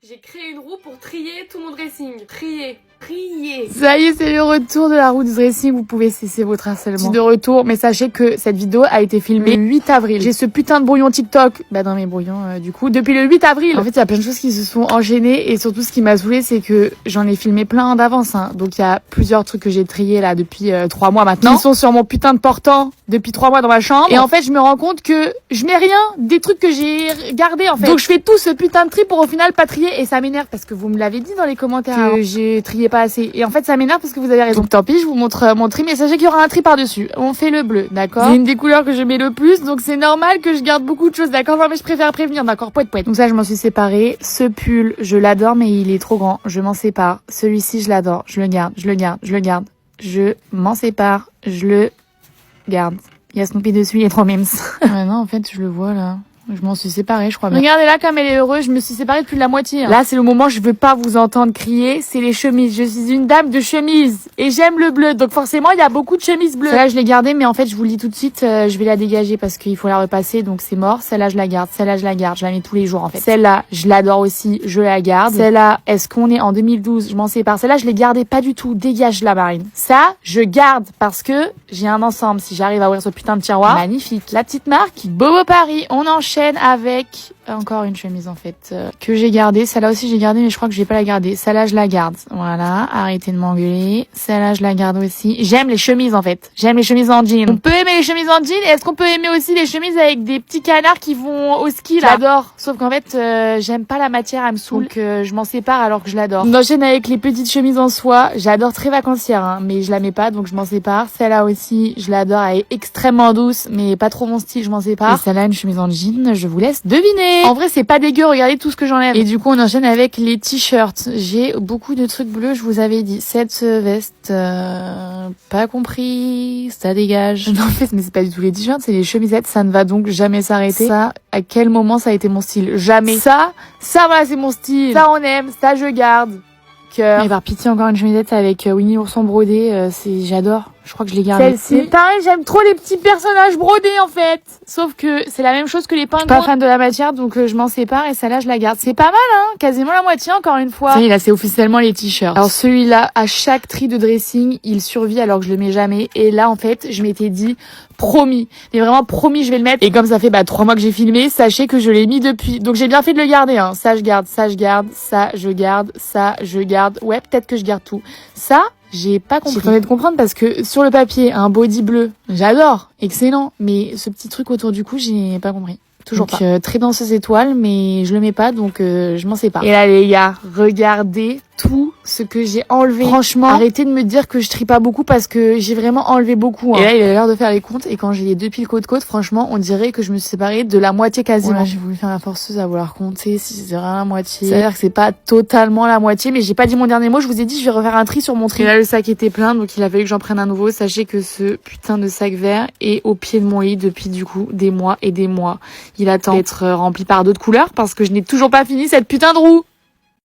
J'ai créé une roue pour trier tout mon dressing. Trier. Ça y est, c'est le retour de la roue du dressing. Vous pouvez cesser votre harcèlement. Je suis de retour, mais sachez que cette vidéo a été filmée le 8 avril. J'ai ce putain de brouillon TikTok, dans mes brouillons du coup, depuis le 8 avril. En fait, il y a plein de choses qui se sont enchaînées et surtout ce qui m'a saoulée, c'est que j'en ai filmé plein d'avance. Donc il y a plusieurs trucs que j'ai triés là depuis 3 mois maintenant. Qui sont sur mon putain de portant depuis 3 mois dans ma chambre. Et en fait, je me rends compte que je mets rien des trucs que j'ai gardés en fait. Donc je fais tout ce putain de tri pour au final pas trier et ça m'énerve parce que vous me l'avez dit dans les commentaires que j'ai trié pas assez. Et en fait, ça m'énerve parce que vous avez raison. Donc tant pis, je vous montre mon tri, mais sachez qu'il y aura un tri par-dessus. On fait le bleu, d'accord? C'est une des couleurs que je mets le plus, donc c'est normal que je garde beaucoup de choses, d'accord? Non, mais je préfère prévenir, d'accord? Poète. Donc ça, je m'en suis séparée. Ce pull, je l'adore, mais il est trop grand. Je m'en sépare. Celui-ci, je l'adore. Je le garde. Je m'en sépare. Je le garde. Il y a Snoopy dessus, il est trop mimes. Ouais, non, en fait, je le vois là. Je m'en suis séparée, je crois bien. Regardez là comme elle est heureuse, je me suis séparée depuis la moitié. Là, c'est le moment où je veux pas vous entendre crier, c'est les chemises. Je suis une dame de chemise et j'aime le bleu. Donc forcément, il y a beaucoup de chemises bleues. Celle-là, je l'ai gardée, mais en fait, je vous le dis tout de suite, je vais la dégager parce qu'il faut la repasser, donc c'est mort. Celle-là, je la garde. Je la mets tous les jours en fait. Celle-là, je l'adore aussi, je la garde. Celle-là, est-ce qu'on est en 2012? Je m'en sépare. Celle-là, je l'ai gardée pas du tout. Dégage la Marine. Ça, je garde parce que j'ai un ensemble. Si j'arrive à ouvrir ce putain de tiroir, magnifique. La petite marque Bobo Paris. On enchaîne avec encore une chemise en fait que j'ai gardée. Celle-là aussi j'ai gardée, mais je crois que je vais pas la garder. Celle-là je la garde. Voilà, arrêtez de m'engueuler. Celle-là je la garde aussi. J'aime les chemises en fait. J'aime les chemises en jean. On peut aimer les chemises en jean. Et est-ce qu'on peut aimer aussi les chemises avec des petits canards qui vont au ski là? J'adore. Sauf qu'en fait j'aime pas la matière, elle me saoule. Donc je m'en sépare alors que je l'adore. On enchaîne avec les petites chemises en soie. J'adore, très vacancière hein, mais je la mets pas donc je m'en sépare. Celle-là aussi je l'adore, elle est extrêmement douce mais pas trop mon style, je m'en sépare. Et celle-là une chemise en jean, je vous laisse deviner. En vrai, c'est pas dégueu, regardez tout ce que j'enlève. Et du coup, on enchaîne avec les t-shirts. J'ai beaucoup de trucs bleus, je vous avais dit. Cette veste, pas compris, ça dégage. Non, en fait, mais c'est pas du tout les t-shirts, c'est les chemisettes, ça ne va donc jamais s'arrêter. Ça, à quel moment ça a été mon style? Jamais. Ça voilà, c'est mon style. Ça, on aime, ça, je garde. Cœur. Mais par pitié, encore une chemisette avec Winnie l'ourson brodé, j'adore. Je crois que je l'ai gardée. Celle-ci. Pareil, j'aime trop les petits personnages brodés en fait. Sauf que c'est la même chose que les pingouins. Je suis pas fan de la matière, donc je m'en sépare et celle-là je la garde. C'est pas mal hein, quasiment la moitié encore une fois. Ça y est, là c'est officiellement les t-shirts. Alors celui-là, à chaque tri de dressing, il survit alors que je le mets jamais. Et là en fait, je m'étais dit promis, mais vraiment promis, je vais le mettre. Et comme ça fait 3 mois que j'ai filmé, sachez que je l'ai mis depuis. Donc j'ai bien fait de le garder hein. Ça je garde, ça je garde, ça je garde, ça je garde. Ouais, peut-être que je garde tout. Ça, j'ai pas compris. J'ai tenté de comprendre parce que sur le papier, un body bleu, j'adore, excellent. Mais ce petit truc autour du cou, j'ai pas compris. Toujours donc, pas. Très danseuse étoile, mais je le mets pas, donc je m'en sépare. Et là les gars, regardez tout ce que j'ai enlevé. Franchement, arrêtez de me dire que je trie pas beaucoup parce que j'ai vraiment enlevé beaucoup. Hein. Et là, il a l'air de faire les comptes. Et quand j'ai les 2 piles côte-côte, franchement, on dirait que je me suis séparée de la moitié quasiment. Voilà, j'ai voulu faire la forceuse à vouloir compter si c'est vraiment la moitié. C'est-à-dire que c'est pas totalement la moitié, mais j'ai pas dit mon dernier mot. Je vous ai dit, je vais refaire un tri sur mon tri. Et là, le sac était plein, donc il a fallu que j'en prenne un nouveau. Sachez que ce putain de sac vert est au pied de mon lit depuis du coup des mois et des mois. Il attend d'être rempli par d'autres couleurs parce que je n'ai toujours pas fini cette putain de roue.